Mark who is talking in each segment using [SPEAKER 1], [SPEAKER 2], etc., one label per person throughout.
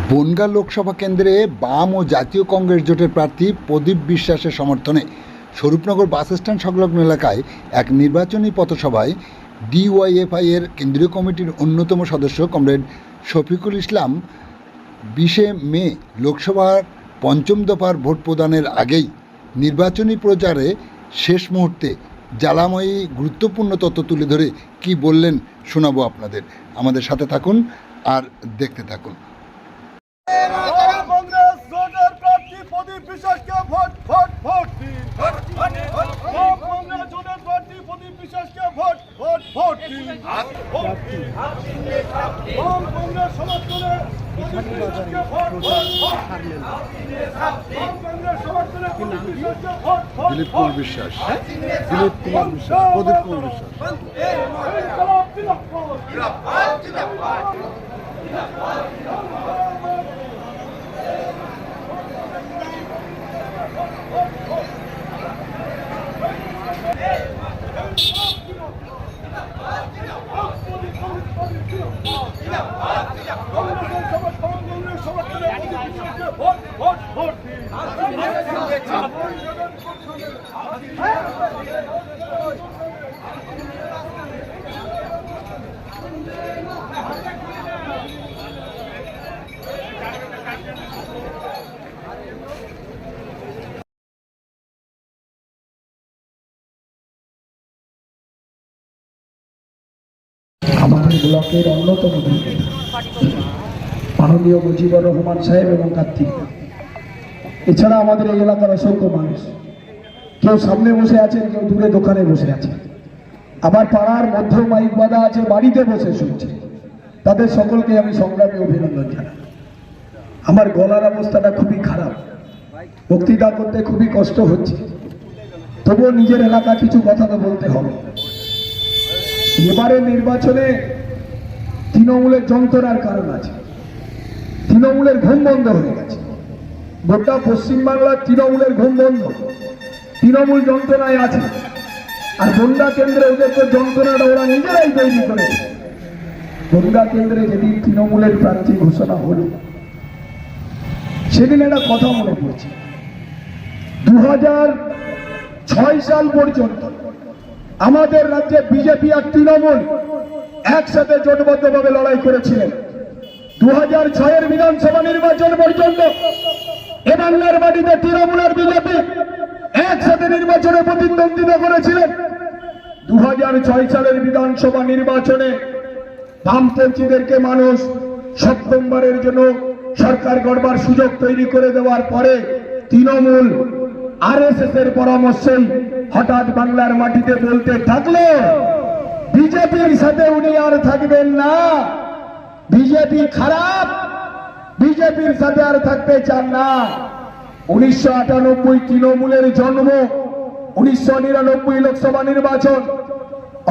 [SPEAKER 1] বনগাঁ লোকসভা কেন্দ্রে বাম ও জাতীয় কংগ্রেস জোটের প্রার্থী প্রদীপ বিশ্বাসের সমর্থনে স্বরূপনগর বাসস্ট্যান্ড সংলগ্ন এলাকায় এক নির্বাচনী পথসভায় ডিওয়াইএফআই এর কেন্দ্রীয় কমিটির অন্যতম সদস্য কমরেড শফিকুল ইসলাম 20শে মে লোকসভার পঞ্চম দফার ভোট প্রদানের আগেই নির্বাচনী প্রচারে শেষ মুহূর্তে জ্বালাময়ী গুরুত্বপূর্ণ তথ্য তুলে ধরে কি বললেন শোনাবো আপনাদের। আমাদের সাথে থাকুন আর দেখতে থাকুন।
[SPEAKER 2] কংগ্রেস জোটের প্রার্থী প্রদীপ বিশ্বাসকে ভোট ভোট ভোট দিন। কংগ্রেস জোটের প্রার্থী প্রদীপ বিশ্বাসকে ভোট ভোট ভোট দিন। কংগ্রেস সমর্থনে প্রদীপ বিশ্বাসকে ভোট ভোট ভোট দিন। কংগ্রেস সমর্থনে প্রদীপ বিশ্বাসকে ভোট ভোট
[SPEAKER 1] দিলীপ কুমার বিশ্বাস, প্রদীপ কুমার বিশ্বাস।
[SPEAKER 3] আমাদের ব্লকের অন্যতম মাননীয় মুজিবুর রহমান সাহেব এবং কার্তিক, এছাড়া আমাদের এই এলাকার অসংখ্য মানুষ, কেউ সামনে বসে আছেন, কেউ দূরে দোকানে বসে আছে, আবার পাড়ার মধ্যে মাইক বাঁধা আছে, বাড়িতে বসে শুনছে। তাদের সকলকে আমি সংগ্রামী অভিনন্দন জানাই। আমার গলার অবস্থাটা খুবই খারাপ, বক্তৃতা করতে খুবই কষ্ট হচ্ছে, তবুও নিজের এলাকা কিছু কথা তো বলতে হবে। এবারে নির্বাচনে তৃণমূলের যন্ত্রণার কারণ আছে। তৃণমূলের ঘুম বন্ধ হয়ে গেছে, গোটা পশ্চিমবাংলার তৃণমূলের ঘুম বন্ধ, তৃণমূল যন্ত্রণায় আছে। আর বনগাঁ কেন্দ্রে ওদের তো যন্ত্রণাটা ওরা নিজেরাই তৈরি করেছে। বনগাঁ কেন্দ্রে যেদিন তৃণমূলের প্রার্থী ঘোষণা হল, সেদিন একটা কথা মনে পড়ছে। 2006 সাল পর্যন্ত আমাদের রাজ্যে বিজেপি আর তৃণমূল একসাথে জোটবদ্ধভাবে লড়াই করেছিলেন। 2006 বিধানসভা নির্বাচন পর্যন্ত এ বাংলার মাটিতে তৃণমূল আর বিজেপি একসাথে নির্বাচনে প্রতিদ্বন্দ্বিতা করেছিলেন। 2006 সালের বিধানসভা নির্বাচনে বামপন্থীদেরকে মানুষ সপ্তমবারের জন্য সরকার গড়বার সুযোগ তৈরি করে দেওয়ার পরে তৃণমূল আরএসএস এর পরামর্শেই হঠাৎ বাংলার মাটিতে বলতে থাকলো বিজেপির সাথে উনি আর থাকবেন না, বিজেপি খারাপ, বিজেপির সাথে আর থাকতে চান না। 1998 তৃণমূলের জন্ম, 1999 লোকসভা নির্বাচন,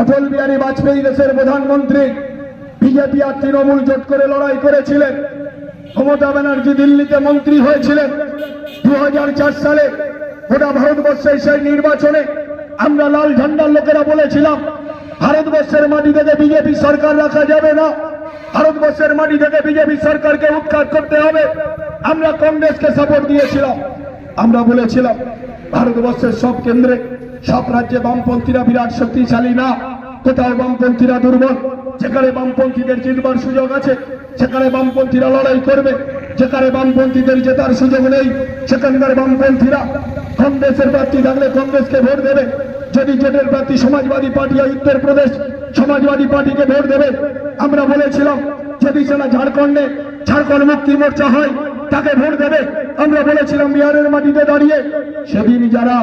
[SPEAKER 3] অটল বিহারী বাজপেয়ী দেশের প্রধানমন্ত্রী, বিজেপি আর তৃণমূল জোট করে লড়াই করেছিলেন। মমতা ব্যানার্জি দিল্লিতে মন্ত্রী হয়েছিলেন। 2004 সালে গোটা ভারতবর্ষে সেই নির্বাচনে আমরা লাল ঝান্ডার লোকেরা বলেছিলাম ভারতবর্ষের মাটি থেকে বিজেপি সরকার রাখা যাবে না, ভারতবর্ষের মাটি থেকে বিজেপি সরকারকে উৎখাত করতে হবে। আমরা কংগ্রেসকে সাপোর্ট দিয়েছিলাম। আমরা বলেছিলাম ভারতবর্ষের সব কেন্দ্রে সব রাজ্যে বামপন্থীরা বিরাট শক্তিশালী না, কোথাও বামপন্থীরা দুর্বল, যেখানে বামপন্থীদের জিতবার সুযোগ আছে সেখানে বামপন্থীরা লড়াই করবে, যেখানে বামপন্থীদের জেতার সুযোগ নেই সেখানকার বামপন্থীরা কংগ্রেসের প্রার্থী থাকলে কংগ্রেসকে ভোট দেবে, যদি জোটের প্রার্থী সমাজবাদী পার্টি হয় উত্তরপ্রদেশ সমাজবাদী পার্টিকে ভোট দেবে। আমরা বলেছিলাম যদি সেটা ঝাড়খণ্ডে ঝাড়খণ্ড মুক্তি মোর্চা হয় তাকে ভোট দেবে। আমরা বলেছিলাম বিহারের মাটিতে দাঁড়িয়ে সেদিন যারা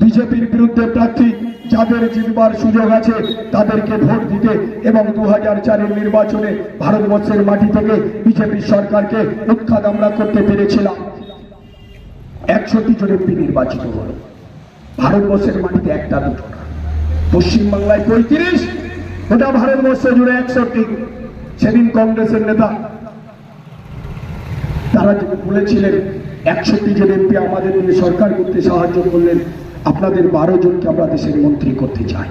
[SPEAKER 3] বিজেপির বিরুদ্ধে প্রার্থী যাদের জিতবার সুযোগ আছে তাদেরকে ভোট দিতে, এবং 2004 নির্বাচনে ভারতবর্ষের মাটি থেকে বিজেপি সরকারকে উৎখাত আমরা করতে পেরেছিলাম। 100টি জন এমপি নির্বাচিত হল ভারতবর্ষের মাটিতে, একটা দুটো না, পশ্চিমবাংলায় 35, গোটা ভারতবর্ষ জুড়ে 61। সেদিন কংগ্রেসের নেতা তারা বলেছিলেন 61টি জন এমপি আমাদের নিয়ে সরকার করতে সাহায্য করলেন, আপনাদের 12 জনকে আমরা দেশের মন্ত্রী করতে চাই।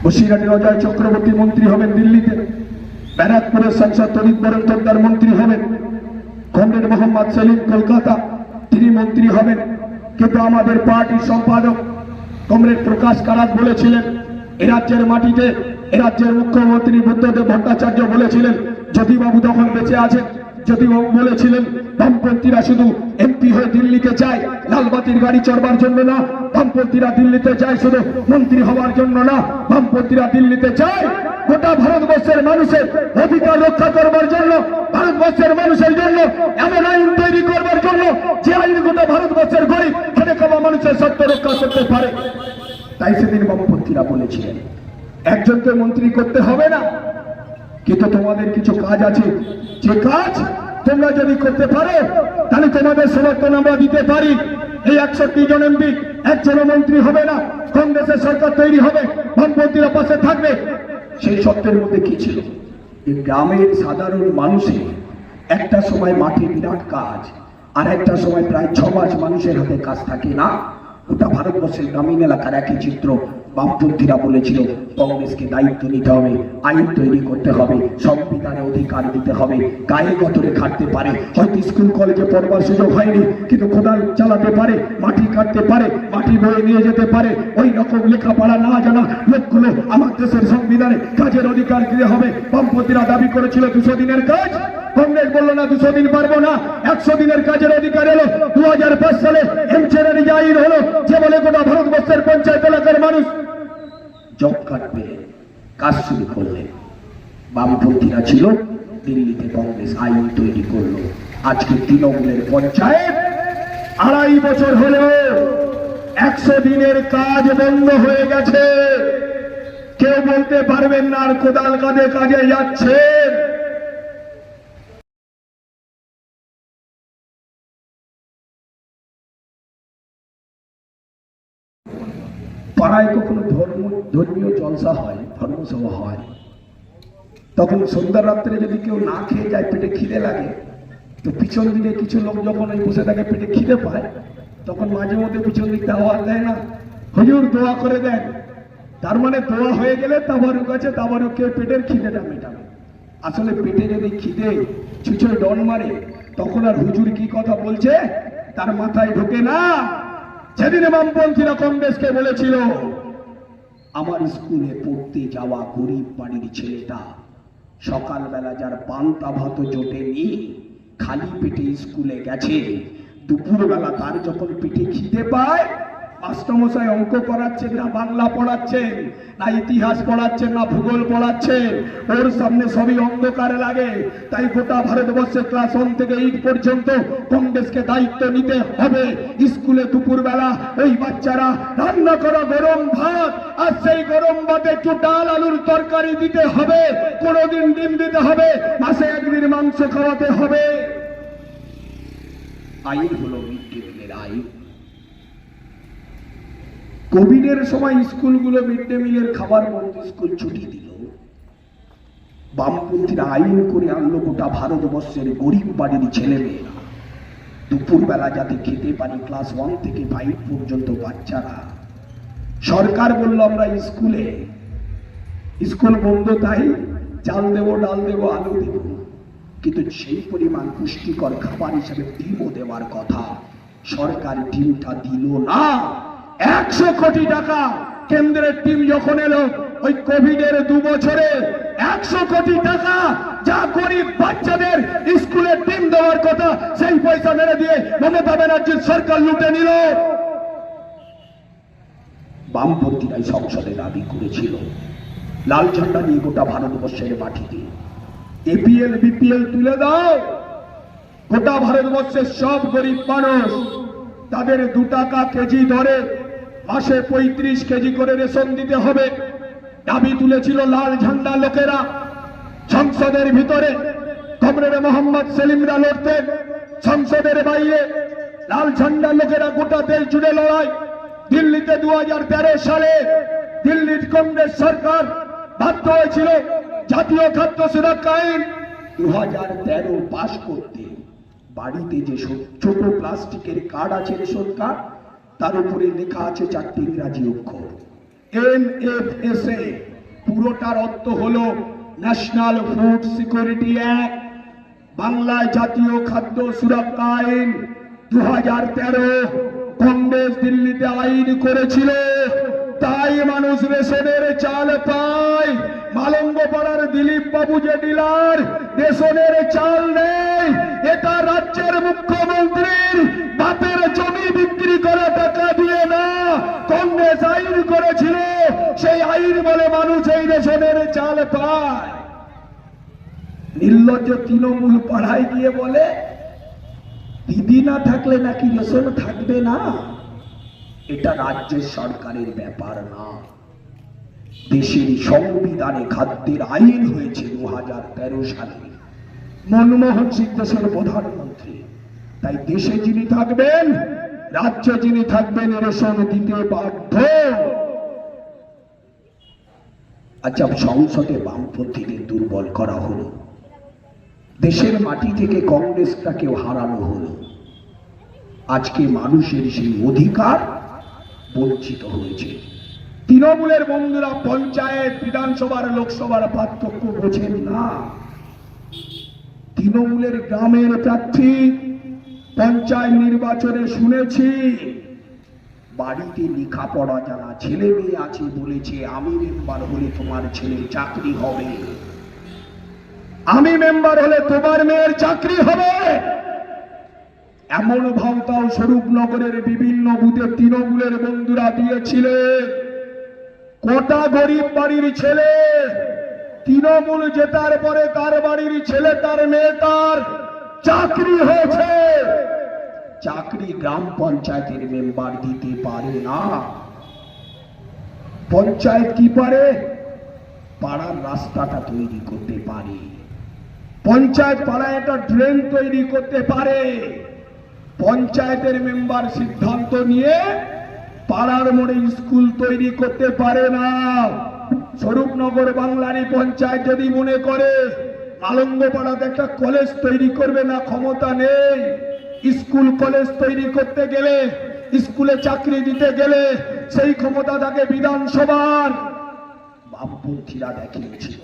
[SPEAKER 3] বসিরহাটের অজয় চক্রবর্তী মন্ত্রী হবেন দিল্লিতে, ব্যারাকপুরের সাংসদ তরিৎ বরণ পোদ্দার মন্ত্রী হবেন, কমরেড মোহাম্মদ সেলিম কলকাতা, তিনি মন্ত্রী হবেন। কিন্তু আমাদের পার্টির সম্পাদক কমরেড প্রকাশ কারাত বলেছিলেন, এ রাজ্যের মাটিতে এ রাজ্যের মুখ্যমন্ত্রী বুদ্ধদেব ভট্টাচার্য বলেছিলেন, জ্যোতিবাবু তখন বেঁচে আছেন, জ্যোতিবাবু বলেছিলেন বামপন্থীরা শুধু এমপি হয়ে দিল্লিতে যায় লালবাতির গাড়ি চড়বার জন্য না, বামপন্থীরা দিল্লিতে যায় শুধু মন্ত্রী হওয়ার জন্য না, বামপন্থীরা দিল্লিতে যায় গোটা ভারতবর্ষের মানুষের অধিকার রক্ষা করবার জন্য, ভারতবর্ষের মানুষের জন্য এমন আইন তৈরি করবার জন্য যে আইন গোটা ভারতবর্ষের গরিব খেটে খাওয়া মানুষের স্বার্থ রক্ষা করতে পারে। তাই সেদিন বামপন্থীরা বলেছিলেন একজনকে মন্ত্রী করতে হবে না, কিন্তু তোমাদের কিছু কাজ আছে, যে কাজ তোমরা যদি করতে পারো তাহলে তোমাদের সমর্থন আমরা দিতে পারি। এই 61 জন এমপি একজন মন্ত্রী হবে না, কংগ্রেসের সরকার তৈরি হবে, বামপন্থীরা পাশে থাকবে। সেই সত্যের মধ্যে কি ছিল, গ্রামের সাধারণ মানুষের একটা সময় মাঠে বিরাট কাজ, আর একটা সময় প্রায় 6 মাস মানুষের হাতে কাজ থাকে না। গোটা ভারতবর্ষের গ্রামীণ এলাকার একই চিত্র। বামপন্থীরা বলেছিল কংগ্রেসকে দায়িত্ব নিতে হবে, আইন তৈরি করতে হবে, সংবিধানে অধিকার দিতে হবে, গায়ে গতরে খাটতে পারে, হয়তো স্কুল কলেজে পড়বার সুযোগ হয়নি কিন্তু কোদাল চালাতে পারে, মাটি কাটতে পারে, মাটি বয়ে নিয়ে যেতে পারে, ওই রকম লেখাপড়া না জানা লোকগুলো আমার দেশের সংবিধানে কাজের অধিকার দিতে হবে। বামপন্থীরা দাবি করেছিল 200 দিনের কাজ, কংগ্রেস বলল না 200 দিন পারবো না, 100 দিনের কাজের অধিকার এলো। 2005 সালে এমচেনের আইন হলো, যে বলে গোটা ভারতবর্ষের পঞ্চায়েত এলাকার মানুষ জব কার্ড পেয়ে কাজ শুরু করলেন। বামপন্থীরা ছিল দিল্লিতে, কংগ্রেস আইন তৈরি করলো। আজকে তৃণমূলের পঞ্চায়েত 2.5 বছর হলেও 100 দিনের কাজ বন্ধ হয়ে গেছে। কেউ বলতে পারবেন না আর কোদাল কাঁধে কাজে যাচ্ছে। পাড়ায় কখনো ধর্মীয় জলসা হয়, ধর্মসভা হয়, তখন সন্ধ্যা রাত্রে যদি কেউ না খেয়ে যায়, পেটে খিদে লাগে, তো পিছন দিকে কিছু লোক যখন ওই বসে থাকে পেটে খিদে পায়, তখন মাঝে মধ্যে পিছন দিকটা আওয়াজ দেয় না, হুজুর দোয়া করে দেন। তার মানে দোয়া হয়ে গেলে তাবারুক আছে, তাবারুককে পেটের খিদেটা মেটাবে। আসলে পেটে যদি খিদে ছুঁচো ডন মারে, তখন আর হুজুর কি কথা বলছে তার মাথায় ঢোকে না। সেদিন বামপন্থীরা কংগ্রেসকে বলেছিল, আমার স্কুলে পড়তে যাওয়া গরিব বাড়ির ছেলেটা সকালবেলা যার পান্তা ভাত জোটেনি, খালি পেটে স্কুলে গেছে, দুপুরবেলা তার যখন পেটে খিদে পায়, মাস্টারমশাই অঙ্ক পড়াচ্ছেন না বাংলা পড়াচ্ছেন না ইতিহাস পড়াচ্ছেন না ভূগোল পড়াচ্ছেন, ওর সামনে সবই অন্ধকার লাগে। তাই গোটা ভারতবর্ষে ক্লাস 1 থেকে 8 পর্যন্ত কংগ্রেসকে দায়িত্ব নিতে হবে। স্কুলে দুপুরবেলা ওই বাচ্চারা রান্না করা গরম ভাত, আর সেই গরম ভাতে একটু ডাল আলুর তরকারি দিতে হবে, কোনোদিন ডিম দিতে হবে, মাসে 1 দিন মাংস খাওয়াতে হবে। আইন হলো মিড ডে মিলের আইন। কোভিডের সময় স্কুলগুলো মিড ডে মিলের খাবার বন্ধ, স্কুল ছুটি দিল। বামপন্থীরা আইন করে আনলো গোটা ভারতবর্ষের গরিব বাড়ির ছেলেমেয়েরা দুপুরবেলা যাতে খেতে পারে, ক্লাস 1 থেকে 5 পর্যন্ত বাচ্চারা। সরকার বলল আমরা স্কুল বন্ধ, তাই চাল দেবো, ডাল দেবো, আলু দেবো, কিন্তু সেই পরিমাণ পুষ্টিকর খাবার হিসেবে ডিমও দেওয়ার কথা, সরকার ডিমটা দিল না। 100 কোটি টাকা কেন্দ্রের টিম যখন এলো ওই কোভিডের 2 বছরে 100 কোটি টাকা যা গরিব বাচ্চাদের স্কুলের টিম দেওয়ার কথা, সেই পয়সা মেরে দিয়ে মমতা ব্যানার্জির সরকার লুটে নিল। বামপন্থীরাই সংসদে দাবি করেছিল লাল ঝান্ডা নিয়ে গোটা ভারতবর্ষের মাটিতে এপিএল বিপিএল তুলে দাও। গোটা ভারতবর্ষের সব গরিব মানুষ তাদের 2 টাকা কেজি দরে মাসে 35 কেজি করে রেশন দিতে হবে। দাবি তুলেছিল লাল ঝান্ডা লোকেরা। সংসদের ভিতরে কমরেড মোহাম্মদ সেলিমরা লড়তেন, সংসদের বাইরে লাল ঝান্ডা লোকেরা গোটা দেশ জুড়ে লড়াই। দিল্লিতে 2013 সালে দিল্লির কংগ্রেস সরকার বাধ্য হয়েছিল জাতীয় খাদ্য সুরক্ষা আইন 2013 পাশ করতে। বাড়িতে যে ছোট প্লাস্টিকের কার্ড আছে, রেশন কার্ড, তার উপরে লেখা আছে 4টি ইংরাজি অক্ষর NFSA। পুরোটার অর্থ হলো ন্যাশনাল ফুড সিকিউরিটি অ্যাক্ট। বাংলায় জাতীয় খাদ্য সুরক্ষা আইন 2013 কংগ্রেস দিল্লিতে আইন করেছিল, তাই মানুষ রেশনের চাল পায়। মালঙ্গ পাড়ার দিলীপ বাবু যে ডিলার, রেশনের চাল নেই, এটা রাজ্যের মুখ্যমন্ত্রীর বাপের জমি বিক্রি করে টাকা দিয়ে না, কংগ্রেস আইন করেছিল, সেই আইন বলে মানুষ এই রেশনের চাল পায়। নির্লজ্জ তৃণমূল পাড়ায় গিয়ে বলে দিদি না থাকলে নাকি রেশন থাকবে না। এটা রাজ্যের সরকারের ব্যাপার না, দেশের সংবিধানে খাদ্যের আইন হয়েছে 2013 সালে। মনমোহন সিং দেশের প্রধানমন্ত্রী, তাই দেশে যিনি থাকবেন, রাজ্যে যিনি থাকবেন, রেশন দিতে বাধ্য। আচ্ছা, সংসদে বামপন্থীদের দুর্বল করা হলো, দেশের মাটি থেকে কংগ্রেসটাকেও হারানো হলো, আজকে মানুষের সেই অধিকার বঞ্চিত হয়েছে। তৃণমূলের বন্ধুরা পঞ্চায়েত, বিধানসভার, লোকসভার পার্থক্য বোঝেন না। তৃণমূলের গ্রামের প্রার্থী পঞ্চায়েত নির্বাচনে শুনেছি বাড়িতে লেখাপড়া জানা ছেলে মেয়ে আছে, বলেছে আমি মেম্বার হলে তোমার ছেলের চাকরি হবে, আমি মেম্বার হলে তোমার মেয়ের চাকরি হবে। এমন ভাবতাও স্বরূপনগরের বিভিন্ন বুথে তৃণমূলের বন্ধুরা দিয়েছিলেন। কটা গরিব বাড়ির ছেলে তৃণমূল জেতার পরে তার বাড়ির ছেলে, তার মেয়ে, তার চাকরি হয়েছে। চাকরি গ্রাম পঞ্চায়েতের মেম্বার দিতে পারে না। পঞ্চায়েত কি পারে? পাড়ার রাস্তাটা তৈরি করতে পারে, পঞ্চায়েত পাড়ায় একটা ড্রেন তৈরি করতে পারে। পঞ্চায়েতের মেম্বার সিদ্ধান্ত নিয়ে পাড়ার মোড়ে স্কুল তৈরি করতে পারে না। স্বরূপনগর বাংলারই পঞ্চায়েত যদি মনে করে আলঙ্গপাড়াতে একটা কলেজ তৈরি করবে না, ক্ষমতা নেই। স্কুল কলেজ তৈরি করতে গেলে, স্কুলে চাকরি দিতে গেলে সেই ক্ষমতা থাকে বিধানসভার। বামপন্থীরা দেখিয়েছিল,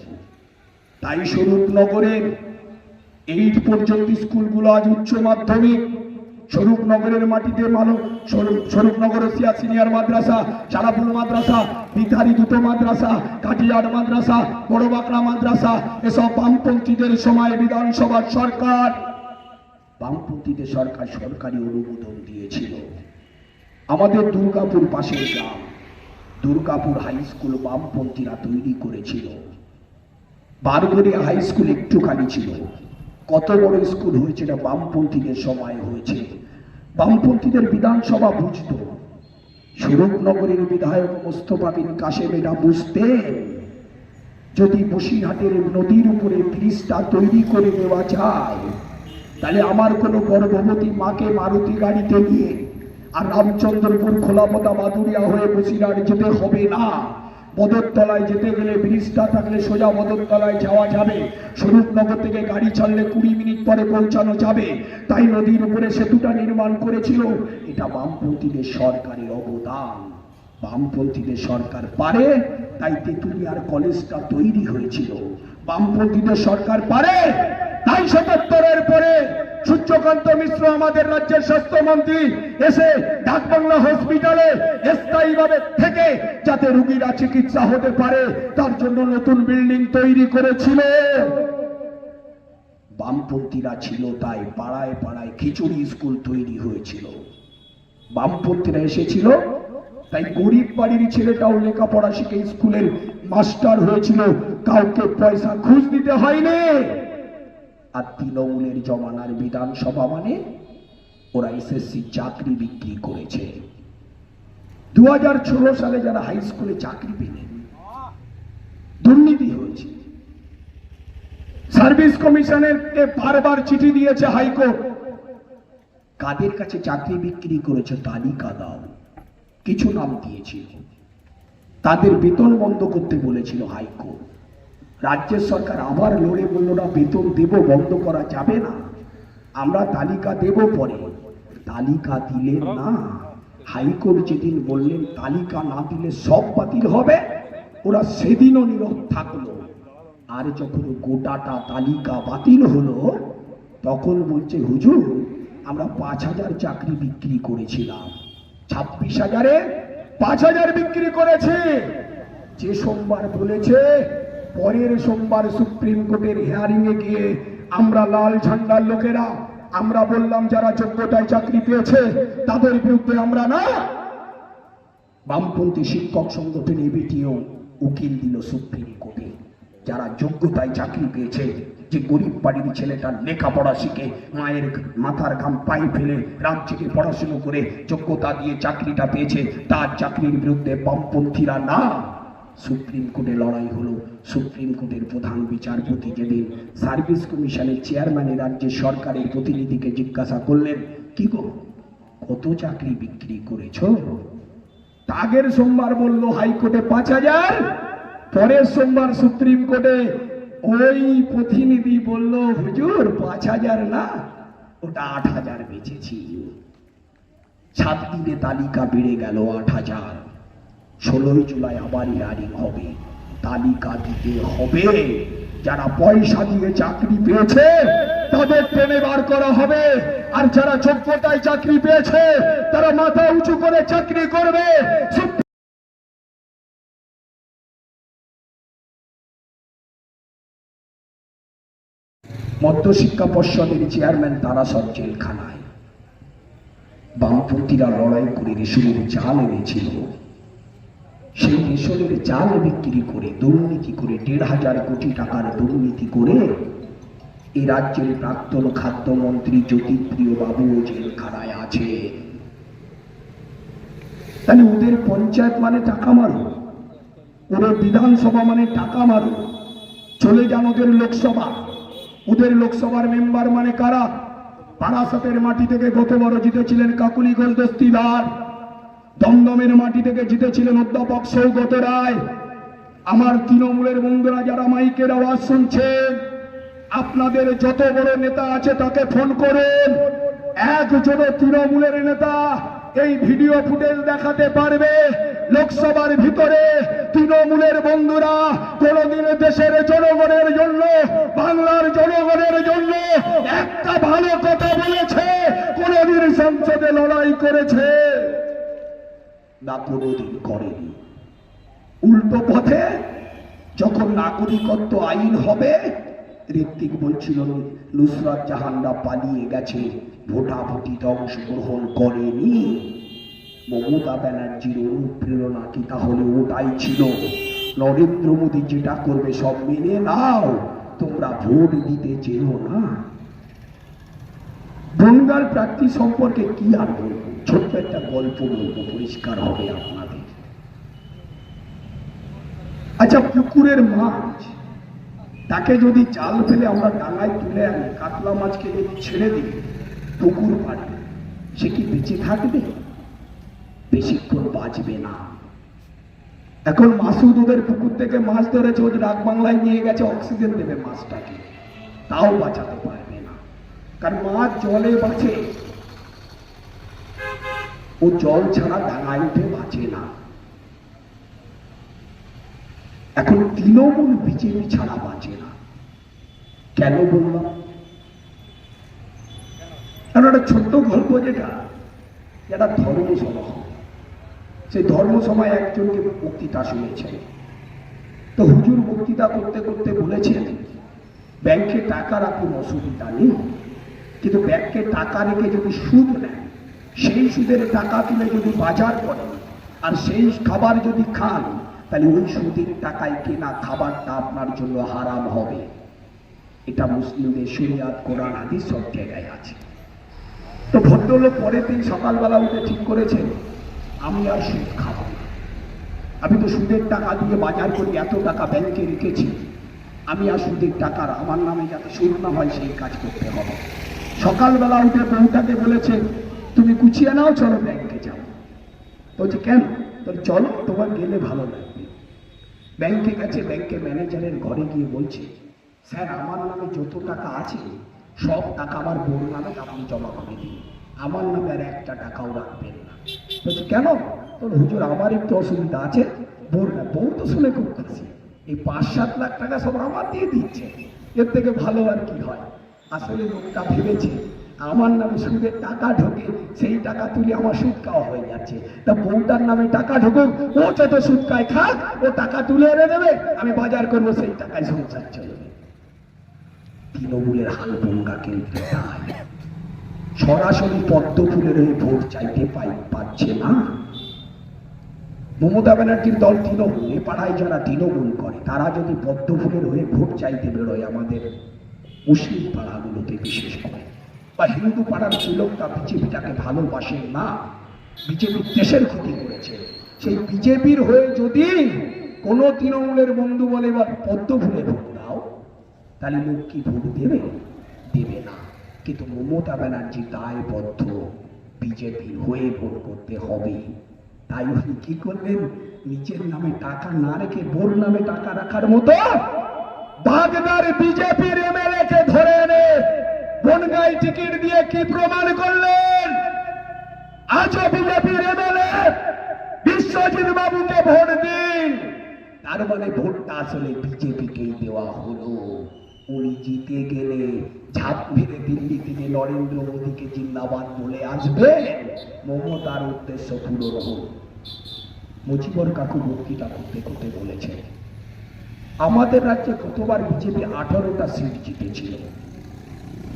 [SPEAKER 3] তাই স্বরূপনগরের 8 পর্যন্ত স্কুলগুলো আজ উচ্চ মাধ্যমিক। স্বরূপনগরের মাটিতে স্বরূপনগর সিনিয়র মাদ্রাসা, চালাপুর মাদ্রাসা, বিধারী দুটো মাদ্রাসা, কাটিয়ার মাদ্রাসা, বড় বাঁকড়া মাদ্রাসা, এসব বামপন্থীদের সময় বিধানসভার সরকার, বামপন্থীদের সরকার সরকারি অনুমোদন দিয়েছিল। আমাদের দুর্গাপুর পাশের গ্রাম, দুর্গাপুর হাই স্কুল বামপন্থীরা তৈরি করেছিল। বারগড়িয়া হাই স্কুল একটুখানি ছিল, কত বড় স্কুল হয়েছে, এটা বামপন্থীদের সময় হয়েছে। বামপন্থীদের বিধানসভা বুঝত, স্বরূপনগরের বিধায়ক মোস্তফা বিন কাশেম এটা বুঝতেন, যদি বসিরহাটের নদীর উপরে ব্রিজটা তৈরি করে দেওয়া যায়, তাহলে আমার কোনো গর্ভবতী মাকে মারুতি গাড়িতে নিয়ে আর রামচন্দ্রপুর, খোলাপোতা, বাদুড়িয়া হয়ে বসিরহাট যেতে হবে না। বদরতলায় যেতে গেলে ব্রিজটা থাকলে সোজা বদরতলায় যাওয়া যাবে। স্বরূপনগর থেকে গাড়ি ছাড়লে 20 মিনিট পরে পৌঁছানো যাবে। তাই নদীর উপরে সেতুটা নির্মাণ করেছিল। এটা বামপন্থীদের সরকারের অবদান। বামপন্থীদের সরকার পারে, তাই তেঁতুলিয়ার কলেজটা তৈরি হয়েছিল। বামপন্থীদের সরকার পারে, তাই 77-এর পরে সূর্যকান্ত মিশ্র আমাদের রাজ্যের স্বাস্থ্যমন্ত্রী এসে ডাকবাংলা হসপিটালে স্থায়ীভাবে থেকে যাতে রোগীরা চিকিৎসা হতে পারে তার জন্য নতুন বিল্ডিং তৈরি করেছিল। বামপন্থীরা ছিল, তাই পাড়ায় পাড়ায় খিচুড়ি স্কুল তৈরি হয়েছিল। বামপন্থীরা এসেছিল, তাই গরিব বাড়ির ছেলেটাও লেখাপড়া শিখে স্কুলের মাস্টার হয়েছিল, কাউকে পয়সা ঘুষ দিতে হয়নি। আর তৃণমূলের জমানার বিধানসভা মানে ওরা এসএসসি চাকরি বিক্রি করেছে। 2016 সালে যারা হাই স্কুলে চাকরি পেলেন, দুর্নীতি হয়েছে। সার্ভিস কমিশনেরকে বারবার চিঠি দিয়েছে হাইকোর্ট, কাদের কাছে চাকরি বিক্রি করেছে তালিকা দাও। কিছু নাম দিয়েছিল, তাদের বেতন বন্ধ করতে বলেছিল হাইকোর্ট। রাজ্যের সরকার আবার লড়ে বলল না, বেতন দেব, বন্ধ করা যাবে না, আমরা তালিকা দেব পরে। তালিকা দিলেন না। হাইকোর্ট যেদিন বললেন তালিকা না দিলে সব বাতিল হবে, ওরা সেদিনও নীরব থাকলো। আর যখন গোটাটা তালিকা বাতিল হলো, তখন বলছে হুজুর আমরা 5,000 চাকরি বিক্রি করেছিলাম, 26,000-এ 5,000 বিক্রি করেছে। যে সোমবার বলেছে পরের সোমবার সুপ্রিম কোর্টের হিয়ারিং এ গিয়ে আমরা লাল ঝান্ডার লোকেরা আমরা বললাম যারা যোগ্যতায় চাকরি পেয়েছে তাদের বিরুদ্ধে আমরা না। বামপন্থী শিক্ষক সংগঠন এবিটিও উকিল দিল সুপ্রিম কোর্টে, যারা যোগ্যতায় চাকরি পেয়েছে, যে গরিব বাড়ির ছেলেটা লেখাপড়া শিখে মায়ের মাথার ঘাম পায়ে ফেলে রাত জেগে পড়াশুনো করে যোগ্যতা দিয়ে চাকরিটা পেয়েছে, তার চাকরির বিরুদ্ধে বামপন্থীরা না। সুপ্রিম কোর্টে লড়াই হলো। সুপ্রিম কোর্টের প্রধান বিচারপতি যেদিন সার্ভিস কমিশনের চেয়ারম্যানের রাজ্যের সরকারের প্রতিনিধিকে জিজ্ঞাসা করলেন, কি গো কত চাকরি বিক্রি করেছো? আগের সোমবার বললো হাইকোর্টে 5,000, পরের সোমবার সুপ্রিম কোর্টে ওই প্রতিনিধি বলল হুজুর 5,000 না, ওটা 8,000 বেচেছি। 7 দিনে তালিকা বেড়ে গেল 8,000। 16 জুলাই আবার হিয়ারিং হবে, তালিকা দিতে হবে। যারা পয়সা দিয়ে চাকরি পেয়েছে তাদের টেনে বার করা হবে, আর যারা যোগ্যতায় চাকরি পেয়েছে তারা মাথা উঁচু করে চাকরি করবে। মধ্যশিক্ষা পর্ষদের চেয়ারম্যান তারা সব জেলখানায়। বামপন্থীরা লড়াই করে রেশনের চাল এনেছিল, সেই রেশনের চাল বিক্রি করে দুর্নীতি করে 1,500 কোটি টাকার দুর্নীতি করে এই রাজ্যের প্রাক্তন খাদ্যমন্ত্রী জ্যোতিপ্রিয় বাবু জেলখানায় আছে। তাহলে ওদের পঞ্চায়েত মানে টাকা মারো, ওদের বিধানসভা মানে টাকা মারো, চলে যান ওদের লোকসভা। ওদের লোকসভার মেম্বার মানে কারা? বারাসাতের মাটি থেকে গতবারও জিতেছিলেন কাকুলি ঘোষ দস্তিদার, দমদমের মাটি থেকে জিতেছিলেন অধ্যাপক সৌগত রায়। আমার তৃণমূলের বন্ধুরা যারা মাইকের আওয়াজ শুনছেন, আপনাদের যত বড় নেতা আছে তাকে ফোন করুন, একজনও তৃণমূলের নেতা এই ভিডিও ফুটেজ দেখাতে পারবে লোকসভার ভিতরে তৃণমূলের বন্ধুরা কোনদিন দেশের জনগণের জন্য, বাংলার জনগণের জন্য একটা ভালো কথা বলেছে, কোনদিন সংসদে লড়াই করেছে না? কোনদিন করেনি। উল্টো পথে যখন নাগরিকত্ব আইন হবে, ঋত্বিক বলছিল নুসরাত জাহানরা পালিয়ে গেছে, ভোটাভুটিতে অংশগ্রহণ করেনি। মমতা ব্যানার্জির অনুপ্রেরণা কি তাহলে ওটাই ছিল? নরেন্দ্র মোদী যেটা করবে সব মেনে নাও, তোমরা ভোট দিতে চেও না। বনগাঁর প্রার্থী সম্পর্কে কি আর বলবো, ছোট্ট একটা গল্প বলবো, পরিষ্কার হবে আপনাদের। আচ্ছা, পুকুরের মাছ, তাকে যদি জাল ফেলে আমরা ডাঙায় তুলে আনি, কাতলা মাছকে যদি ছেড়ে দিই পুকুর পাড়ে, সে কি বেঁচে থাকবে? বেশিক্ষণ বাঁচবে না। এখন মাসুদ ওদের পুকুর থেকে মাছ ধরেছে, ওদের ডাক বাংলায় নিয়ে গেছে, অক্সিজেন দেবে মাছটাকে, তাও বাঁচাতে পারবে না, কারণ মাছ জলে বাঁচে, ও জল ছাড়া ডাঙায় উঠে বাঁচে না। এখন তৃণমূল বিজেপি ছাড়া বাঁচে না। কেন বললাম? কারণ একটা ছোট্ট গল্প, যেটা ধর্মসভা, সেই ধর্মসভায় একজনকে বক্তৃতা শুনেছেন। তো হুজুর বক্তৃতা করতে করতে বলেছেন, ব্যাংকে টাকা রাখুন অসুবিধা নেই, কিন্তু ব্যাংকে টাকা রেখে যদি সুদ নেন, সেই সুদের টাকা তুলে যদি বাজার করেন আর সেই খাবার যদি খান, তাহলে ওই সুদের টাকায় কেনা খাবারটা আপনার জন্য হারাম হবে। এটা মুসলিমদের শরিয়াত, কোরআন, হাদিস সব জায়গায় আছে। তো ভদ্রলোক পরের দিন সকালবেলা উঠে ঠিক করেছেন, আমি আর সুদ খাবো না, আমি তো সুদের টাকা দিয়ে বাজার করি, এত টাকা ব্যাংকে রেখেছি, আমি আর সুদের টাকার আমার নামে যাতে সুদ না হয় সেই কাজ করতে হবে। সকালবেলা উঠে বউটাকে বলেছে, তুমি গুছিয়ে নাও, চলো ব্যাংকে যাও। বলছে কেন? তোর চলো, তোমার গেলে ভালো লাগবে। ব্যাংকে গেছে, ব্যাংকে ম্যানেজারের ঘরে গিয়ে বলছে, স্যার আমার নামে যত টাকা আছে সব টাকা আমার বউর নামে আপনি জমা করে দিন, আমার নামে আর একটা টাকাও রাখবেন না। বলছে কেন? তোর হুজুর আমার একটু অসুবিধা আছে। বউর না, বউ তো শুনে খুব খুশি, এই 5-7 লাখ টাকা সব আমার দিয়ে দিচ্ছে, এর থেকে ভালো আর কি হয়। আসলে লোকটা ভেবেছে আমার নামে সুদের টাকা ঢোকে, সেই টাকা তুলে আমার সুদ খাওয়া হয়ে যাচ্ছে, তা বউটার নামে টাকা ঢোকুক, ও যত সুদ খায় খাক, ও টাকা তুলে এনে দেবে, আমি বাজার করবো, সেই টাকায় সংসার চলবে। তৃণমূলের হালভঙ্গা কেন্দ্রে তাই সরাসরি পদ্ম ফুলের হয়ে ভোট চাইতে পাচ্ছে না। মমতা ব্যানার্জির দল তৃণমূল, এ পাড়ায় যারা তৃণমূল করে তারা যদি পদ্ম ফুলের হয়ে ভোট চাইতে বেরোয় আমাদের মুসলিম পাড়াগুলোতে বিশেষ করে, বা হিন্দু পাড়ার লোকটা বিজেপিটাকে ভালোবাসেন না, বিজেপির দেশের ক্ষতি করেছে, সেই বিজেপির হয়ে যদি কোনো তৃণমূলের বন্ধু বলে এবার পদ্ম ফুলে ভোট দাও, তাহলে লোক কি ভোট দেবে? দেবে না। কিন্তু মমতা ব্যানার্জি দায়বদ্ধ, বিজেপির হয়ে ভোট করতে হবে। তাই উনি কি করলেন, নিজের নামে টাকা না রেখে বোর নামে টাকা রাখার মতো বাগদার বিজেপির এমএলএ কে ধরে এনে বনগাঁয় টিকিট দিয়ে কি প্রমাণ করলেন? আজও বিজেপির এমএলএ বিশ্বজিৎ বাবুকে ভোট দিন। তার মানে ভোটটা আসলে বিজেপিকেই দেওয়া হলো। উনি জিতে গেলে ঝাঁপ মেরে দিল্লি থেকে নরেন্দ্র মোদীকে জিন্দাবাদ বলে আসবে, মমতার উদ্দেশ্য পূরণ হোক। মুজিবর কাকু বক্তৃতা করতে করতে বলেছে, আমাদের রাজ্যে কতবার বিজেপি 18টা সিট জিতেছিল,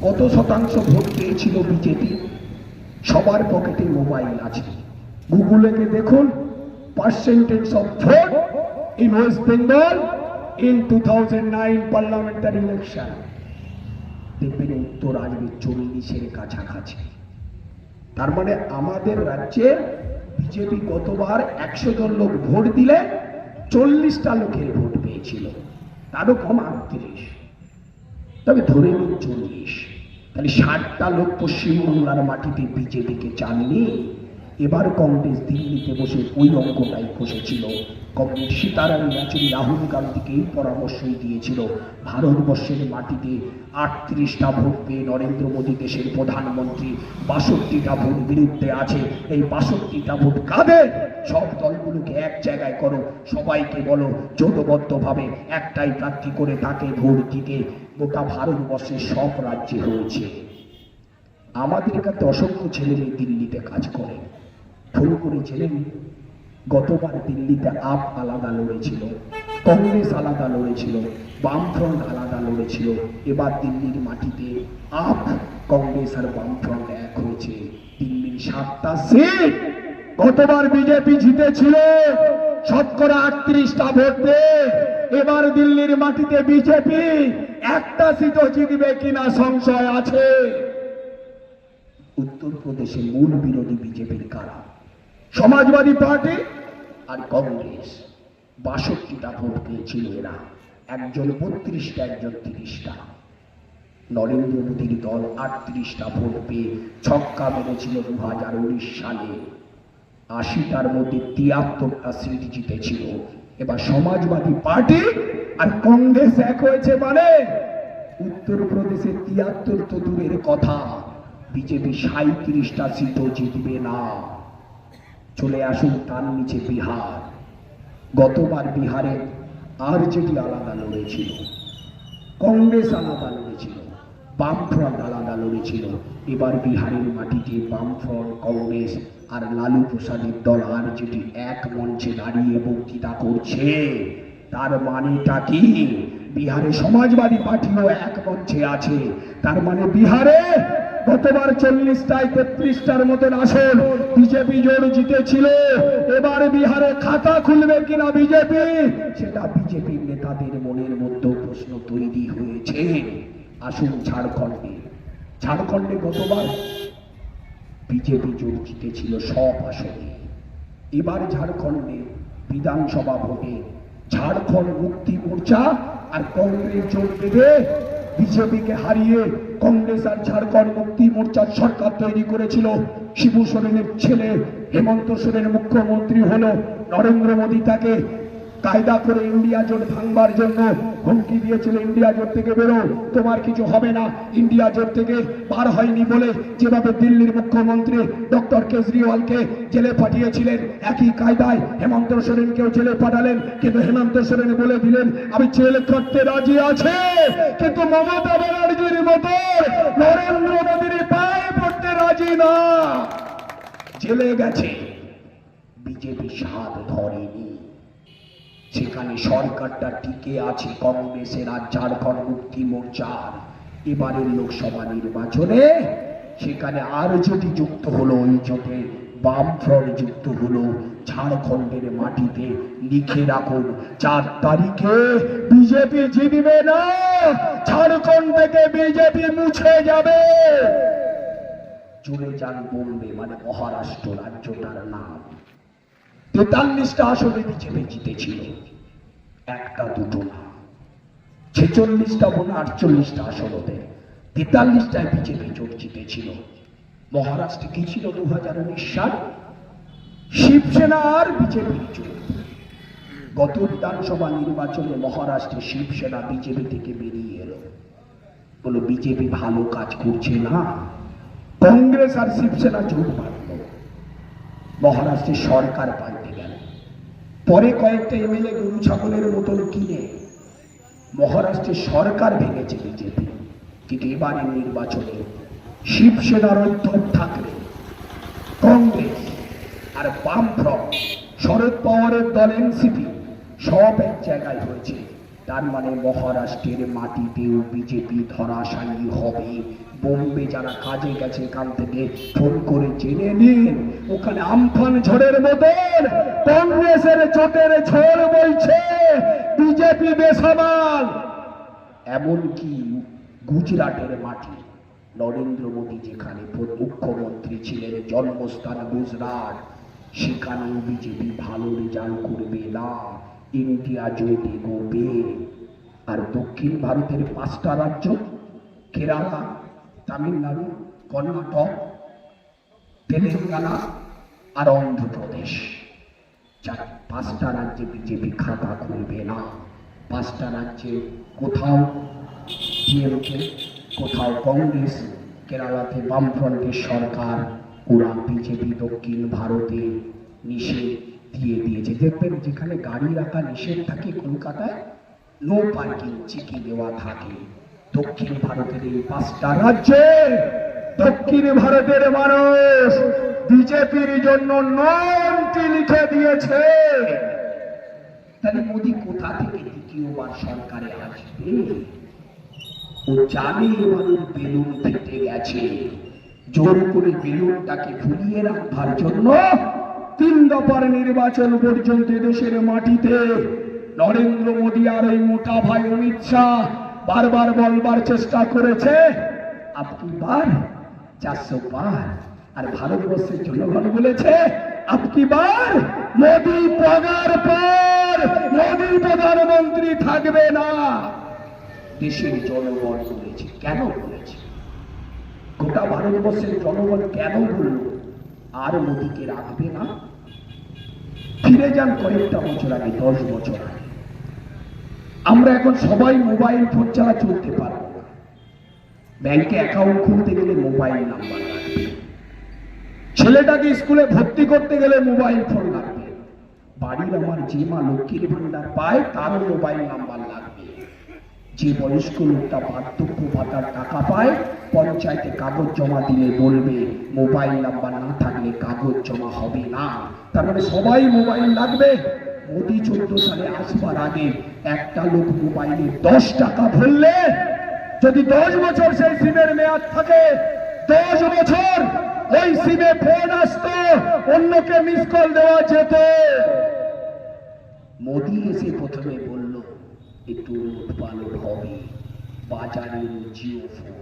[SPEAKER 3] কত শতাংশ ভোট পেয়েছিল বিজেপি? সবার পকেটে মোবাইল আছে, গুগলে দেখুন percentage of vote in West Bengal in 2009 parliamentary election, দেখবেন উত্তর আসবে 40-এর কাছাকাছি। তার মানে আমাদের রাজ্যে বিজেপি গতবার 100 জন লোক ভোট দিলে 40টা লোকের ভোট পেয়েছিল, তারও কম 38, তবে ধরে নিন 40, তাহলে 60টা লোক পশ্চিমবাংলার মাটিতে বিজেপিকে চাননি। এবার কংগ্রেস দিল্লিতে বসে ওই অঙ্কটাই কষেছিল। কংগ্রেস সীতারাম ইয়েচুরি রাহুল গান্ধীকে এই পরামর্শই দিয়েছিল, ভারতবর্ষের মাটিতে 38টা ভোট পেয়ে নরেন্দ্র মোদী দেশের প্রধানমন্ত্রী, 62টা ভোট বিরুদ্ধে আছে, এই 62টা ভোট কাদের? সব দলগুলোকে এক জায়গায় করো, সবাইকে বলো জোটবদ্ধভাবে একটাই প্রার্থী করে তাকে ভোট দিতে। গোটা ভারতবর্ষের সব রাজ্যে হয়েছে। আমাদের এখানে অসংখ্য ছেলে মেয়ে দিল্লিতে কাজ করে, ফোন করে ছেলে গতবার দিল্লিতে আপ আলাদা লড়েছিল, কংগ্রেস আলাদা লড়েছিল, বামফ্রন্ট আলাদা লড়েছিল, এবার দিল্লির মাটিতে আপ, কংগ্রেস আর বামফ্রন্ট এক হয়েছে। দিল্লির 7টা সিট গতবার বিজেপি জিতেছিল, শতকরা 38টা ভোট পেয়ে এবার দিল্লির মাটিতে বিজেপি একটা সিটও জিতবে কিনা সংশয় আছে। উত্তরপ্রদেশে মূল বিরোধী বিজেপির কারা? সমাজবাদী পার্টি আর কংগ্রেস। 62টা ভোট পেয়েছিল এরা, একজন 32টা, একজন 30টা। নরেন্দ্র মোদীর দল 38টা ভোট পেয়ে ছক্কা মেরেছিল 2019 সালে, 80টার মধ্যে 73টা সিট জিতেছিল। এবার সমাজবাদী পার্টি আর কংগ্রেস এক হয়েছে, মানে উত্তরপ্রদেশে 73 তো দূরের কথা, বিজেপি 37টা সিটও জিতবে না। চলে আসুন তার নিচে বিহার। গতবার বিহারে আরজেডি আলাদা লড়েছিল, কংগ্রেস আলাদা লড়েছিল, বামফ্রন্ট আলাদা লড়েছিল। এবার বিহারের মাটিতে বামফ্রন্ট, কংগ্রেস আর লালু প্রসাদের দল আরজেডি এক মঞ্চে দাঁড়িয়ে বক্তৃতা করছে। তার মানেটা কি? বিহারে সমাজবাদী পার্টিও এক মঞ্চে আছে, তার মানে বিহারে গতবার 40টায় 33টার মতন আসন বিজেপি জোর জিতেছিল। এবার বিহারে খাতা খুলবে কিনা বিজেপি, সেটা বিজেপির নেতাদের মনের মধ্যে প্রশ্ন তৈরি হয়েছে। আসুন ঝাড়খণ্ডে। ঝাড়খণ্ডে গতবার বিজেপি জোর জিতেছিল সব আসনে। এবার ঝাড়খণ্ডে বিধানসভা ভোটে ঝাড়খণ্ড মুক্তি মোর্চা আর কংগ্রেস জোট বেঁধে বিজেপিকে হারিয়ে কংগ্রেস আর ঝাড়খণ্ড মুক্তি মোর্চার সরকার তৈরি করেছিল। শিবু সোরেনের ছেলে হেমন্ত সোরেন মুখ্যমন্ত্রী হলো, নরেন্দ্র মোদী তাকে কায়দা করে ইন্ডিয়া জোট ভাঙবার জন্য হুমকি দিয়েছিল ইন্ডিয়া জোট থেকে বেরো, তোমার কিছু হবে না। ইন্ডিয়া জোট থেকে বার হয়নি বলে যেভাবে দিল্লির মুখ্যমন্ত্রী ডক্টর কেজরিওয়ালকে জেলে পাঠিয়েছিলেন, একই কায়দায় হেমন্ত সোরেনকেও জেলে পাঠালেন। কিন্তু হেমন্ত সোরেন বলে দিলেন আমি জেল করতে রাজি আছে, কিন্তু মমতা ব্যানার্জির মতো নরেন্দ্র মোদীর পায়ে পড়তে রাজি না। জেলে গেছে, বিজেপি স্বাদ ধরেনি। সেখানে সরকারটা টিকে আছে কংগ্রেসের আর ঝাড়খণ্ড মুক্তি মোর্চার। এবারের লোকসভা নির্বাচনে সেখানে আর যদি যুক্ত হলো, ওই জোটে বামফ্রন্ট যুক্ত হলো ঝাড়খণ্ডের মাটিতে। লিখে রাখুন 4 তারিখে বিজেপি জিতবে না, ঝাড়খণ্ড থেকে বিজেপি মুছে যাবে। চলে যান বোম্বে, মানে মহারাষ্ট্র রাজ্যটার নাম। 43টা আসনে বিজেপি জিতেছিল, একটা দুটো না। 46টা বলে 48টা আসন ওদের, 43টায় বিজেপি জোট জিতেছিল। মহারাষ্ট্রে কি ছিল 2019 সাল? শিবসেনা আর বিজেপির জোট। গত বিধানসভা নির্বাচনে মহারাষ্ট্রে শিবসেনা বিজেপি থেকে বেরিয়ে এলো, বলো বিজেপি ভালো কাজ করছে না। কংগ্রেস আর শিবসেনা জোট বাঁধল, মহারাষ্ট্রে সরকার পাল্টে গেল। পরে কয়েকটা এমএলএ গরু ছাগলের মতন কিনে মহারাষ্ট্রে সরকার ভেঙেছে বিজেপি। কিন্তু এবারের নির্বাচনে শিবসেনার উদ্ধব ঠাকরে, কংগ্রেস আর বামফ্রন্ট, শরদ পাওয়ারের দল এনসিপি সব এক জায়গায় হয়েছে। তার মানে মহারাষ্ট্রের মাটিতেও বিজেপি ধরাশায়ী হবে। বোম্বে যারা কাজে গেছে এখান থেকে ফোন করে জেনে নিন, ওখানে আমফান ঝড়ের মতন কংগ্রেসের জোটের ঝড় বইছে, বিজেপি বেসামাল। এমনকি গুজরাটের মাটি, নরেন্দ্র মোদী যেখানে মুখ্যমন্ত্রী ছিলেন, জন্মস্থান গুজরাট, সেখানেও বিজেপি ভালো রেজাল্ট করবে না, ইন্ডিয়া জোট এগোবে। আর দক্ষিণ ভারতের 5টা রাজ্য, কেরালা, তামিলনাড়ু, কর্ণাটক, তেলেঙ্গানা আর অন্ধ্রপ্রদেশ, 5টা রাজ্যে বিজেপি খাতা খুলবে না। 5টা রাজ্যে কোথাও ডিএমকে, কোথাও কংগ্রেস, কেরালাতে বামফ্রন্টের সরকার, ওরা বিজেপি দক্ষিণ ভারতে নিষেধ দিয়ে দিয়েছে। দেখবেন যেখানে গাড়ি রাখা নিষেধ থাকে কলকাতায়, নো পার্কিং চিঠি দেওয়া থাকে। দক্ষিণ ভারতের এই 5টা রাজ্যে দক্ষিণ ভারতের মানুষ বিজেপির জন্য নমটি লিখে দিয়েছে। তাহলে মোদী কোথা থেকে দ্বিতীয়বার সরকারে আসবে? ও জানে এবারের বেলুন ফেটে গেছে, জোর করে বেলুনটাকে ফুলিয়ে রাখার জন্য 3 দফার নির্বাচন পর্যন্ত দেশের মাটিতে নরেন্দ্র মোদী আর ওই মোটা ভাই অমিত শাহ বারবার বলবার চেষ্টা করেছে আপকি বার 400 পার। আর ভারতবর্ষের জনগণ বলেছে আপকি বার মোদী পগার পর মোদী প্রধানমন্ত্রী থাকবে না। দেশের জনগণ বলেছে। কেন বলেছে? গোটা ভারতবর্ষের জনগণ কেন বলল আর মোদীকে রাখবে না? ফিরে যান কয়েকটা বছর আগে, 10 বছর আগে। আমরা এখন সবাই মোবাইল ফোন ছাড়া চলতে পারবো না। ব্যাংকে অ্যাকাউন্ট খুলতে গেলে মোবাইল নাম্বার লাগবে, ছেলেটাকে স্কুলে ভর্তি করতে গেলে মোবাইল ফোন লাগবে, বাড়ির আমার যে মা লক্ষ্মীর ভান্ডার পায় তারও মোবাইল নাম্বার লাগবে, যে বয়স্ক লোকটা বার্ধক্য ভাতার টাকা পায় পঞ্চায়েতে কাগজ জমা দিলে বলবে মোবাইল নাম্বার না থাকলে কাগজ জমা হবে না। তার মানে সবাই মোবাইল লাগবে। মোদী 14 সালে আসবার আগে একটা লোক মোবাইলে 10 টাকা ভরলে যদি 10 বছর সেই সিমের মেয়াদ থাকে, 10 বছর ওই সিমে ফোন আসতো, অন্যকে মিস কল দেওয়া যেত। মোদী এসে প্রথমে বলল একটু উৎপাদন হবে, বাজারে জিও ফোন,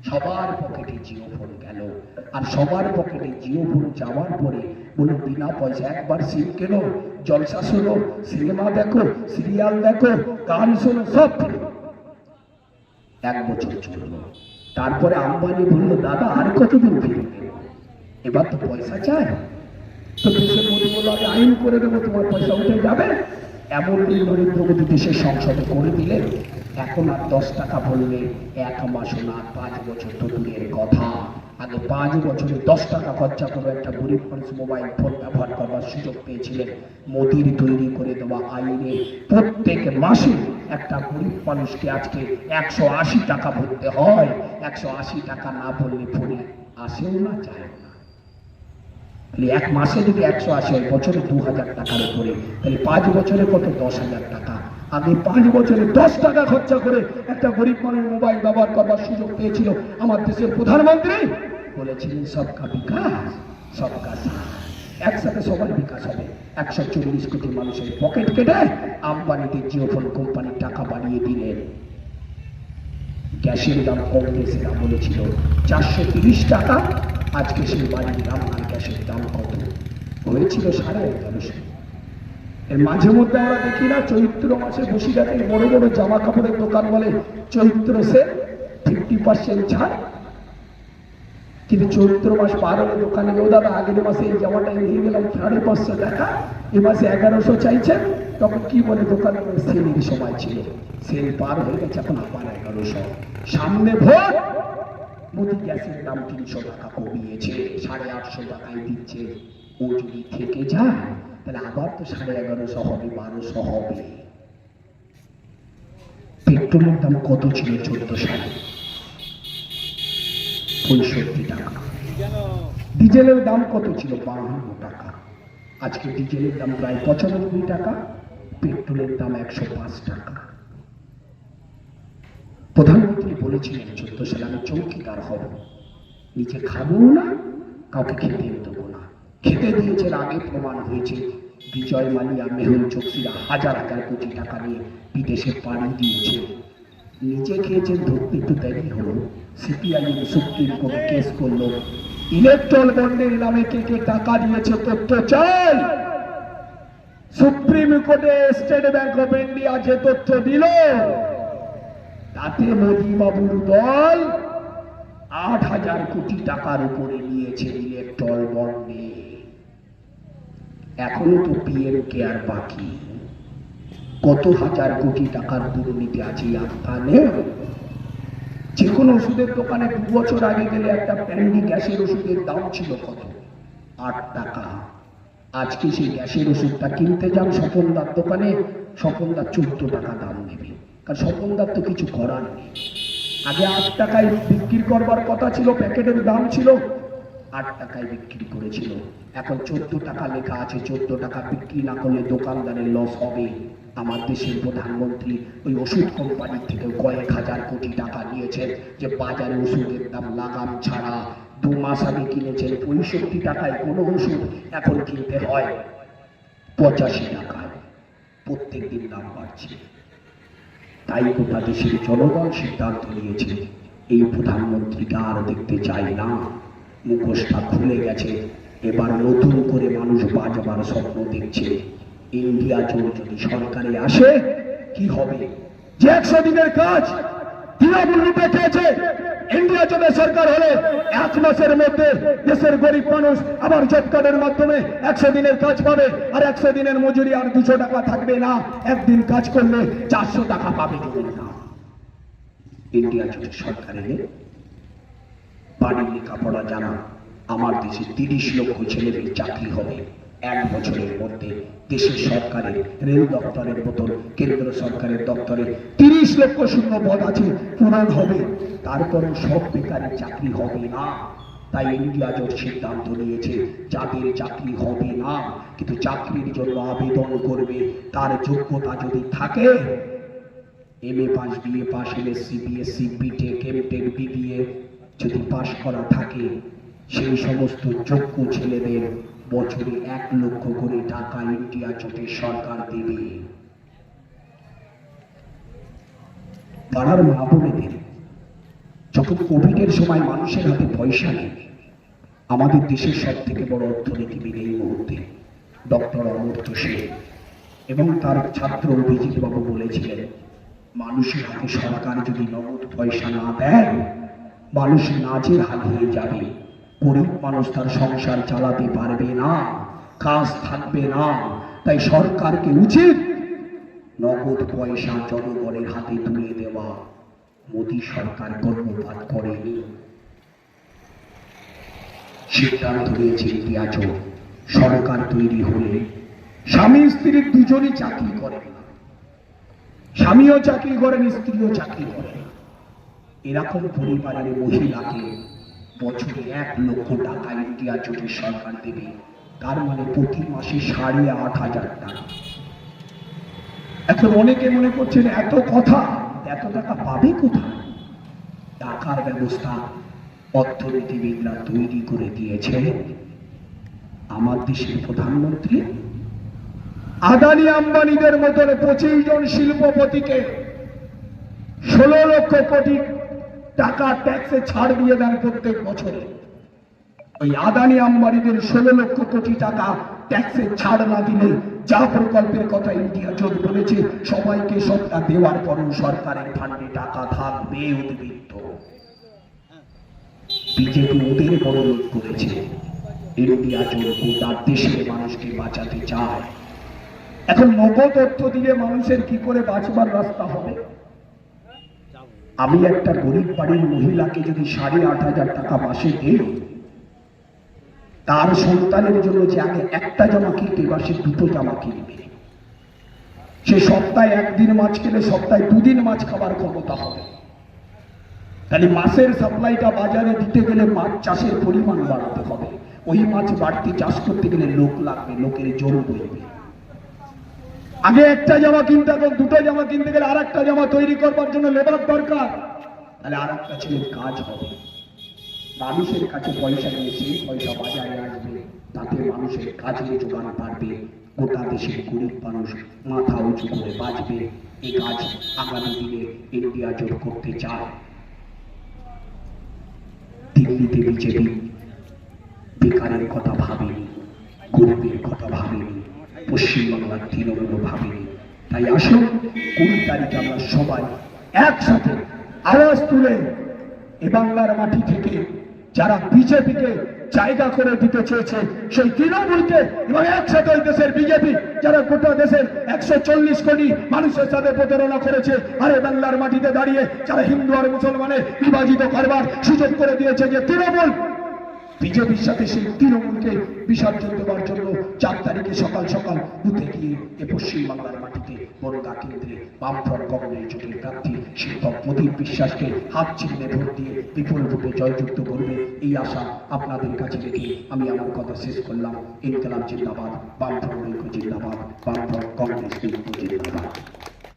[SPEAKER 3] সবার পকেটে জিও ফোন গেল। আর সবার পকেটে জিও ফোন যাওয়ার পরে বলে বিনা পয়সা একবার সিম কেন, জলসা শোনো, সিনেমা দেখো, সিরিয়াল দেখো, গান শোনো, সব ফ্রি। 1 বছর চলল। তারপরে আম্বানি বলল দাদা আর কতদিন ফ্রি দেব, এবার তো পয়সা চাই। তো দেশের মোদী বলল আমি আইন করে দেবো, তোমার পয়সা উঠে যাবে। এমন এই নরেন্দ্র মোদী দেশের সংসদে করে দিলেন, এখন আর 10 টাকা বললে 1 মাসও না, 5 বছর তো দূরের কথা। আগে 5 বছরে 10 টাকা খরচা করে একটা গরিব মানুষ মোবাইল ফোন ব্যবহার করবার সুযোগ পেয়েছিলেন। মোদির তৈরি করে দেওয়া আইনে প্রত্যেক মাসে একটা গরিব মানুষকে আজকে 180 টাকা ভরতে হয়। 180 টাকা না বললে ফোনে আসেও না, যায় না। তাহলে 1 মাসে যদি 180 হয়, বছরে 2000 টাকার উপরে, তাহলে 5 বছরে কত? 10,000 টাকা। আগে 5 বছরে 10 টাকা খরচা করে একটা গরিব মানুষ মোবাইল ব্যবহার করবার সুযোগ পেয়েছিল। আমার দেশের প্রধানমন্ত্রী বলেছিলেন সবকা বিকাশ সবকা সাথ, একসাথে সবার বিকাশ হবে। 140 কোটি মানুষের পকেট কেটে আম্বানিতে জিওফোন কোম্পানির টাকা বাড়িয়ে দিলেন। গ্যাসের দাম কংগ্রেসের আমলে ছিল 430 টাকা, আজকে সেই বাড়ির রান্নার গ্যাসের দাম কত হয়েছিল? 1150। এর মাঝে মধ্যে আমরা দেখি না, চৈত্র মাসে বসিরহাটের বড় বড় জামা কাপড়ের দোকান বলে চৈত্র সে 50% ছাড়, কিন্তু চৈত্র মাস পার হলে দোকানে গেও দাদা আগের মাসে এই জামাটা নিয়ে গেলাম 550 টাকা, এ মাসে 1100 চাইছে। তখন কি বলে দোকানে? সেলের সময় ছিল, সেল পার হয়ে গেছে, এখন আবার 1100। সামনে ভোট, মোদি গ্যাসের দাম 300 টাকা কমিয়েছে, 850 টাকায় দিচ্ছে। ও যদি থেকে যায় তাহলে আবার তো 1150 হবে, 1200 হবে। পেট্রোলের দাম কত ছিল 14 সালে? 65 টাকা। ডিজেলের দাম কত ছিল? 52 টাকা। আজকে ডিজেলের দাম প্রায় 95 টাকা, পেট্রোলের দাম 105 টাকা। প্রধানমন্ত্রী বলেছিলেন 14 সালে আমি চৌকিদার হব, নিজে খাবো না, কাউকে খেতেও দেবো না। খেতে দিয়েছেন, আগে প্রমাণ হয়েছে। বিজয় মালিয়া, মেহুল চোকসিরা হাজার হাজার কোটি টাকা নিয়ে বিদেশে পাড়ি দিয়েছে। নিজে খেয়েছেন, ধরতে একটু দেরি হলো। সিপিআইএম সুপ্রিম কোর্টে কেস করলো, ইলেকট্রাল বন্ডের নামে কে কে টাকা দিয়েছে তথ্য চাই। সুপ্রিম কোর্টে স্টেট ব্যাংক অফ ইন্ডিয়া যে তথ্য দিল, তাতে মোদী বাবুর দল 8,000 কোটি টাকার উপরে নিয়েছে ইলেকট্রাল বন্ডে। এখনো তো পিএম কেয়ার বাকি, কত হাজার কোটি টাকার দুর্নীতি আছে আফগানে। যে কোনো ওষুধের দোকানে 2 বছর আগে গেলে একটা প্যান্ডি গ্যাসের ওষুধের দাম ছিল কত? 8 টাকা। আজকে সেই গ্যাসের ওষুধটা কিনতে যান স্বপনদার দোকানে, স্বপনদার 14 টাকা দাম নেবে, কারণ স্বপনদার তো কিছু করার নেই। আগে 8 টাকায় বিক্রি করবার কথা ছিল, প্যাকেটের দাম ছিল 8 টাকায় বিক্রি করেছিল। এখন 14 টাকা লেখা আছে, 14 টাকা বিক্রি না করলে দোকানদারের লস হবে। আমার দেশের প্রধানমন্ত্রী ওই ওষুধ কোম্পানির থেকে কয়েক হাজার কোটি টাকা নিয়েছেন, যে বাজারে ওষুধের দাম লাগাম ছাড়া 2 মাস আগে কিনেছেন 65 টাকায় কোনো ওষুধ, এখন কিনতে হয় 85 টাকায়। প্রত্যেক দিন দাম বাড়ছে। তাই গোটা দেশের জনগণ সিদ্ধান্ত নিয়েছে, এই প্রধানমন্ত্রীকে আর দেখতে চাই না। মুখোশটা খুলে গেছে, এবার নতুন করে মানুষ বাঁচবার স্বপ্ন দেখছে। ইন্ডিয়া জোট যদি সরকারে আসে কি হবে? যে 100 দিনের কাজ তৃণমূল লুটে খেয়েছে, ইন্ডিয়া জোটের সরকার হলে 1 মাসের মধ্যে দেশের গরিব মানুষ আবার জব কার্ডের মাধ্যমে 100 দিনের কাজ পাবে। আর 100 দিনের মজুরি আর 200 টাকা থাকবে না, একদিন কাজ করলে 400 টাকা পাবে জমির দাম। ইন্ডিয়া জোটের সরকার এলে বাড়ির লেখাপড়া জানা আমার দেশে 30 লক্ষ ছেলেদের চাকরি হবে 1 বছরের মধ্যে। দেশের সরকারের রেল দপ্তরের মতন কেন্দ্র সরকারের দপ্তরে 30 লক্ষ শূন্য পদ আছে, পূরণ হবে। তারপরও সব বেকারের চাকরি হবে না। তাই ইন্ডিয়া জোট সিদ্ধান্ত নিয়েছে, যাদের চাকরি হবে না কিন্তু চাকরির জন্য আবেদন করবে, তার যোগ্যতা যদি থাকে, MA pass, BA pass, MSc, BSc, BTech, MTech, BBA যদি পাশ করা থাকে, সেই সমস্ত যোগ্য ছেলেদের বছরে 1 লক্ষ করে টাকা ইন্ডিয়া জোটের সরকার দেবে। পাড়ার মা বোনেদের যখন কোভিডের সময় মানুষের হাতে পয়সা নেই, আমাদের দেশের সব থেকে বড় অর্থনীতিবিদ এই মুহূর্তে ডক্টর অমর্ত্য সেন এবং তার ছাত্র অভিজিৎ বাবু বলেছিলেন, মানুষের হাতে সরকার যদি নগদ পয়সা না দেয়, মানুষ নাজের হাল হয়ে যাবে। গরিব মানুষ তার সংসার চালাতে পারবে না, কাজ থাকবে না। তাই সরকারকে উচিত
[SPEAKER 4] নগদ পয়সা জনগণের হাতে তুলে দেওয়া মোদী সরকার কর্ণপাত করেনি। সিদ্ধান্ত নিয়েছে ইতিহাস সরকার তৈরি হলে স্বামী স্ত্রীর দুজনই চাকরি করেন না, স্বামীও চাকরি করেন, স্ত্রীও চাকরি করেন। এরকম পরিবারের মহিলাকে বছরে 1 লক্ষ টাকা ইন্ডিয়া জোটের সরকার দেবে, তার মানে প্রতি মাসে 8,500 টাকা। এখন অনেকে মনে করছেন এত কথা, এত টাকা পাবে কোথায়? টাকার ব্যবস্থা অর্থনীতিবিদরা তৈরি করে দিয়েছে আমার দেশের প্রধানমন্ত্রী।
[SPEAKER 3] আদানি আম্বানিদের মতন 25 জন শিল্পপতিকে 16 লক্ষ কোটি টাকা ট্যাক্সে ছাড় দিয়ে দেন প্রত্যেক বছরে। ওই আদানি আম্বানিদের 16 লক্ষ কোটি টাকা ট্যাক্সে ছাড় না দিলে যা প্রকল্পের কথা ইন্ডিয়া জোট বলেছে সবাইকে সবটা দেওয়ার পরও সরকারের ফান্ডে টাকা থাকবে উদ্বৃত্ত। বিজেপি ওদের বড় লোক করেছে। ইন্ডিয়া জোট গোটা দেশের মানুষকে বাঁচাতে চায়। এখন নগদ অর্থ দিলে মানুষের কি করে বাঁচবার রাস্তা হবে? আমি একটা গরিব বাড়ির মহিলাকে যদি 8,500 টাকা মাসে দিই, তার সন্তানের জন্য যে আগে একটা জামা কিনতে বা সে 2টো জামা কিনবে, সে সপ্তাহে 1 দিন মাছ খেলে সপ্তাহে 2 দিন মাছ খাবার ক্ষমতা হবে। তাহলে মাছের সাপ্লাইটা বাজারে দিতে গেলে মাছ চাষের পরিমাণ বাড়াতে হবে। ওই মাছ বাড়তি চাষ করতে গেলে লোক লাগবে, লোকের জোর বইবে। আগে একটা জামা কিনতে, এখন 2টো জামা কিনতে গেলে আরেকটা জামা তৈরি করবার জন্য লেবার দরকার, তাহলে আরেকটা ছেলের কাজ হবে। মানুষের কাছে পয়সা নিয়ে সেই পয়সা বাজারে আসবে, তাতে মানুষের কাজের যোগান বাড়বে, গোটা দেশের গরিব মানুষ মাথা উঁচু করে বাঁচবে। এই কাজ আগামী দিনে ইন্ডিয়া জোট করতে চায়। দিল্লিতে বিজেপি বেকারের কথা ভাবেনি, গরিবের কথা ভাবেনি, পশ্চিমবাংলার তৃণমূল ভাবেনি। তাই আসুন 20 তারিখে আমরা সবাই একসাথে আওয়াজ তুলে এ বাংলার মাটি থেকে যারা বিজেপিকে জায়গা করে দিতে চেয়েছে সেই তৃণমূলকে, এবং একসাথে ওই দেশের বিজেপি যারা গোটা দেশের 140 কোটি মানুষের সাথে প্রতারণা করেছে, আর এই বাংলার মাটিতে দাঁড়িয়ে যারা হিন্দু আর মুসলমানে বিভাজিত করবার সুযোগ করে দিয়েছে যে তৃণমূল, বিজেপির সাথে সেই তৃণমূলকে বিসর্জন দেওয়ার জন্য 4 তারিখে সকাল সকাল বুথে গিয়ে এ পশ্চিমবাংলার মাটিতে বনগা কেন্দ্রে বামফ্রন্ট কংগ্রেস জোটের প্রার্থী শিক্ষক প্রদীপ বিশ্বাসকে হাত চিহ্নে ভোট দিয়ে বিপুল ভোটে জয়যুক্ত করবে, এই আশা আপনাদের কাছে রেখে আমি আমার কথা শেষ করলাম। ইনকলাব জিন্দাবাদ, বামফ্রন্ট ঐক্য জিন্দাবাদ, বামফ্রন্ট কংগ্রেস ঐক্য জিন্দাবাদ।